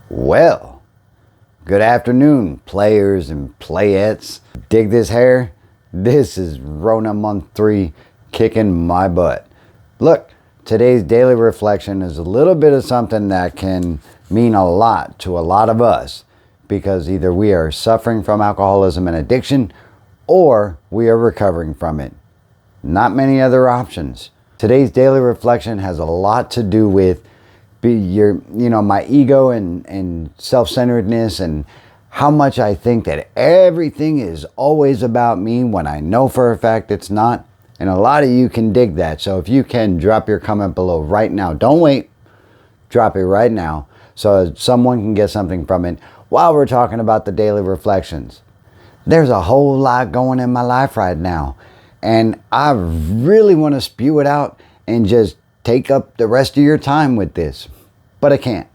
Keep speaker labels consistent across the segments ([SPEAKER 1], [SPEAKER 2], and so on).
[SPEAKER 1] Well, good afternoon, players and playettes. Dig this hair? This is Rona month 3 kicking my butt. Look, today's daily reflection is a little bit of something that can mean a lot to a lot of us, because either we are suffering from alcoholism and addiction or we are recovering from it. Not many other options. Today's daily reflection has a lot to do with my ego and self-centeredness, and how much I think that everything is always about me when I know for a fact it's not. And a lot of you can dig that. So if you can, drop your comment below right now. Don't wait. Drop it right now so someone can get something from it while we're talking about the daily reflections. There's a whole lot going in my life right now, and I really want to spew it out and just take up the rest of your time with this, but I can't.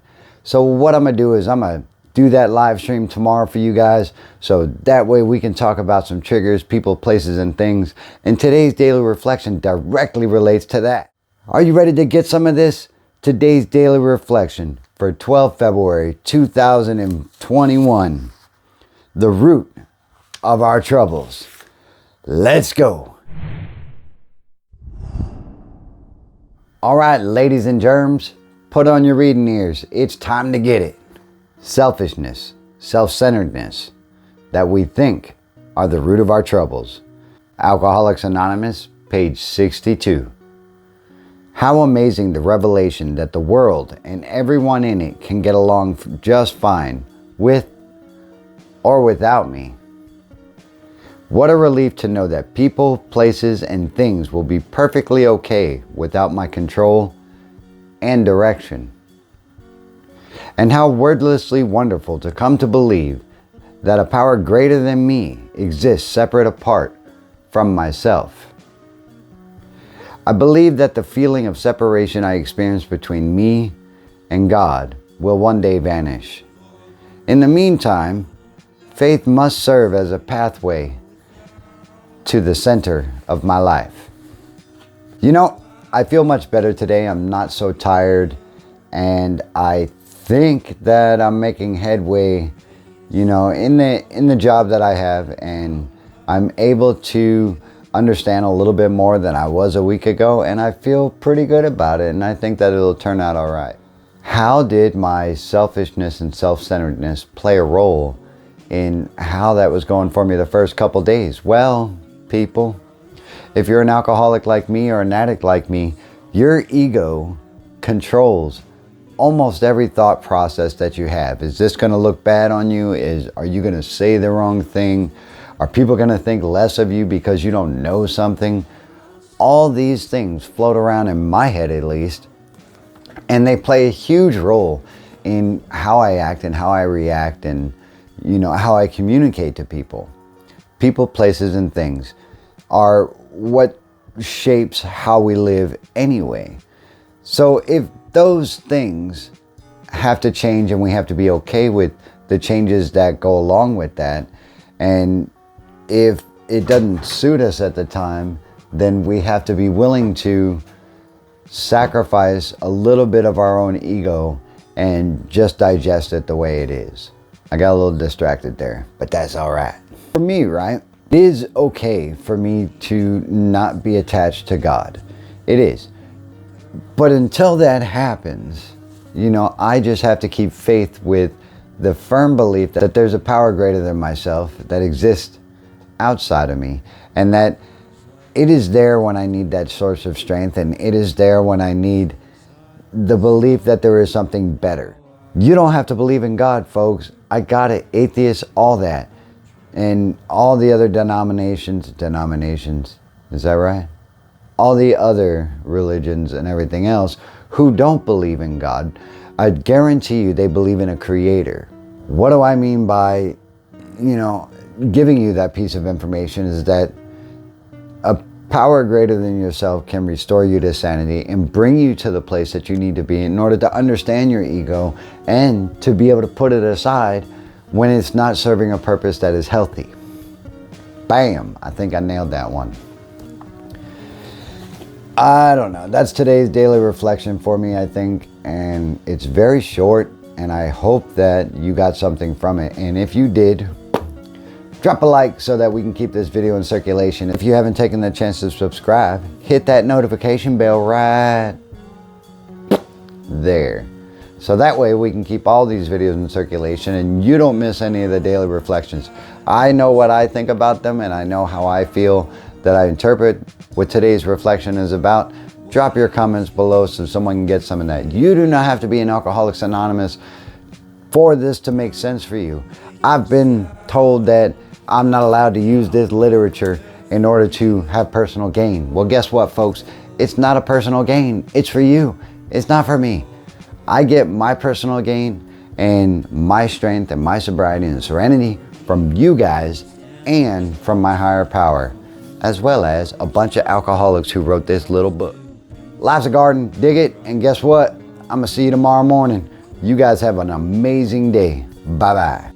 [SPEAKER 1] So what I'm gonna do is I'm gonna do that live stream tomorrow for you guys, so that way we can talk about some triggers, people, places, and things. And today's daily reflection directly relates to that. Are you ready to get some of this? Today's daily reflection for 12 February 2021. The root of our troubles. Let's go. All right, ladies and germs, put on your reading ears. It's time to get it. Selfishness, self-centeredness, that we think are the root of our troubles. Alcoholics Anonymous, page 62. How amazing the revelation that the world and everyone in it can get along just fine with or without me. What a relief to know that people, places, and things will be perfectly okay without my control and direction. And how wordlessly wonderful to come to believe that a power greater than me exists separate apart from myself. I believe that the feeling of separation I experience between me and God will one day vanish. In the meantime, faith must serve as a pathway to the center of my life. You know, I feel much better today. I'm not so tired, and I think that I'm making headway, in the job that I have, and I'm able to understand a little bit more than I was a week ago, and I feel pretty good about it, and I think that it'll turn out all right. How did my selfishness and self-centeredness play a role in how that was going for me the first couple days? Well, people, if you're an alcoholic like me or an addict like me, your ego controls almost every thought process that you have. Is this going to look bad on you? Are you going to say the wrong thing? Are people going to think less of you because you don't know something? All these things float around in my head, at least, and they play a huge role in how I act and how I react, and how I communicate to people. People, places, and things are what shapes how we live anyway. So if those things have to change, and we have to be okay with the changes that go along with that, and if it doesn't suit us at the time, then we have to be willing to sacrifice a little bit of our own ego and just digest it the way it is. I got a little distracted there, but that's all right. For me, right, it is okay for me to not be attached to God. It is. But until that happens, I just have to keep faith with the firm belief that there's a power greater than myself that exists outside of me, and that it is there when I need that source of strength, and it is there when I need the belief that there is something better. You don't have to believe in God, folks. I got it. Atheists, all that. And all the other denominations, is that right? All the other religions and everything else who don't believe in God, I guarantee you they believe in a creator. What do I mean by, giving you that piece of information is that a power greater than yourself can restore you to sanity and bring you to the place that you need to be in order to understand your ego and to be able to put it aside when it's not serving a purpose that is healthy. Bam! I think I nailed that one. I don't know. That's today's daily reflection for me, I think. And it's very short. and I hope that you got something from it. And if you did, drop a like so that we can keep this video in circulation. If you haven't taken the chance to subscribe, hit that notification bell right there. So that way we can keep all these videos in circulation and you don't miss any of the daily reflections. I know what I think about them, and I know how I feel that I interpret what today's reflection is about. Drop your comments below so someone can get some of that. You do not have to be an Alcoholics Anonymous for this to make sense for you. I've been told that I'm not allowed to use this literature in order to have personal gain. Well, guess what, folks? It's not a personal gain. It's for you. It's not for me. I get my personal gain and my strength and my sobriety and serenity from you guys and from my higher power, as well as a bunch of alcoholics who wrote this little book. Life's a garden, dig it, and guess what? I'm gonna see you tomorrow morning. You guys have an amazing day. Bye-bye.